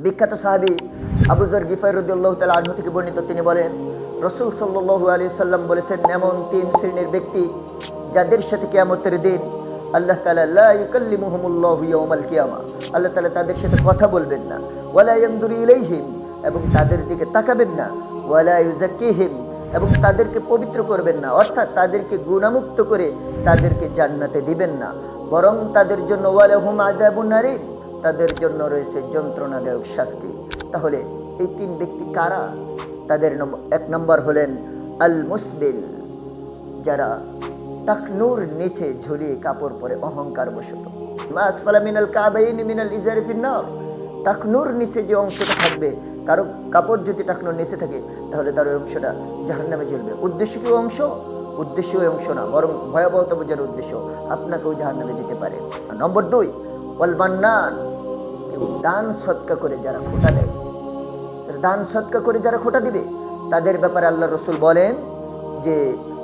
বিখ্যাত সাহাবী আবু যর গিফারি রাদিয়াল্লাহু তাআলা আনহু থেকে বর্ণিত, তিনি বলেন রাসূল সাল্লাল্লাহু আলাইহি সাল্লাম বলেছেন, এমন তিন শ্রেণীর ব্যক্তি যাদের সাথে কিয়ামতের দিন আল্লাহ তাআলা লা ইউকাল্লিমুহুমুল্লাহু ইয়াওমাল কিয়ামা, আল্লাহ তাআলা তাদের সাথে কথা বলবেন না, ওয়ালা ইয়ানদুরু ইলাইহিম, এবং তাদের দিকে তাকাবেন না, ওয়ালা ইউযাক্কিহিম, এবং তাদেরকে পবিত্র করবেন না, অর্থাৎ তাদেরকে গুনাহমুক্ত করে তাদেরকে জান্নাতে দিবেন না, বরং তাদের জন্য ওয়ালাহুম আযাবুন আলীম, তাদের জন্য রয়েছে যন্ত্রণাদায়ক শাস্তি। তাহলে এই তিন ব্যক্তি কারা? তাদের এক নম্বর হলেন আল মুসবিল, যারা টাকনুর নিচে ঝুলিয়ে কাপড় পরে অহংকার বশত। মা আসফালা মিনাল কাবাইনি মিনাল ইজারি ফিন্নার, টাকনুর নিচে যে অংশটা থাকবে, কারো কাপড় যদি টাকনুর নিচে থাকে তাহলে তার ওই অংশটা জাহান্নামে জ্বলবে। উদ্দেশ্য কি অংশ? উদ্দেশ্য ওই অংশ না, বরং ভয়াবহতা বোঝার উদ্দেশ্য আপনাকেও জাহান্নামে দিতে পারে। নম্বর 2 ওয়াল মান্নান, দান সদকা করে যারা খোটা দেয়, দান সদকা করে যারা খোটা দিবে তাদের ব্যাপারে আল্লাহ রাসূল বলেন যে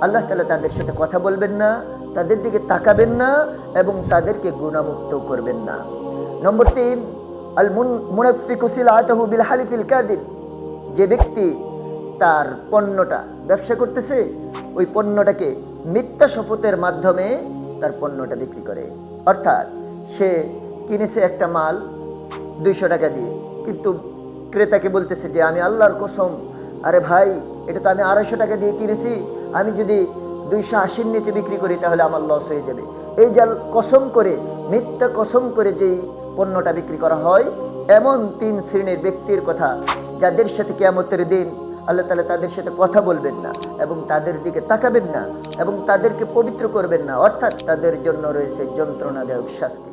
আল্লাহ তাআলা তাদের সাথে কথা বলবেন না, তাদের দিকে তাকাবেন না, এবং তাদেরকে গুনাহমুক্ত করবেন না। নম্বর 3 আল মুনাফিকু সিলাতাহু বিল হালিফিল কাযিব, যে ব্যক্তি তার পণ্যটা ব্যবসা করতেছে, ওই পণ্যটাকে মিথ্যা শপথের মাধ্যমে তার পণ্যটা বিক্রি করে। অর্থাৎ সে কিনেছে একটা মাল 200 টাকা দিয়ে, কিন্তু ক্রেতাকে বলতেছে যে আমি আল্লাহর কসম, আরে ভাই এটা তো আমি 250 টাকা দিয়ে কিনেছি, আমি যদি 280 নিচে বিক্রি করি তাহলে আমার লস হয়ে যাবে। এই যে কসম করে, মিথ্যা কসম করে যেই পণ্যটা বিক্রি করা হয়, এমন 3 শ্রেণীর ব্যক্তির কথা যাদের সাথে কিয়ামতের দিন আল্লাহ তাআলা তাদের সাথে কথা বলবেন না, এবং তাদের দিকে তাকাবেন না, এবং তাদেরকে পবিত্র করবেন না, অর্থাৎ তাদের জন্য রয়েছে যন্ত্রণাদায়ক শাস্তি।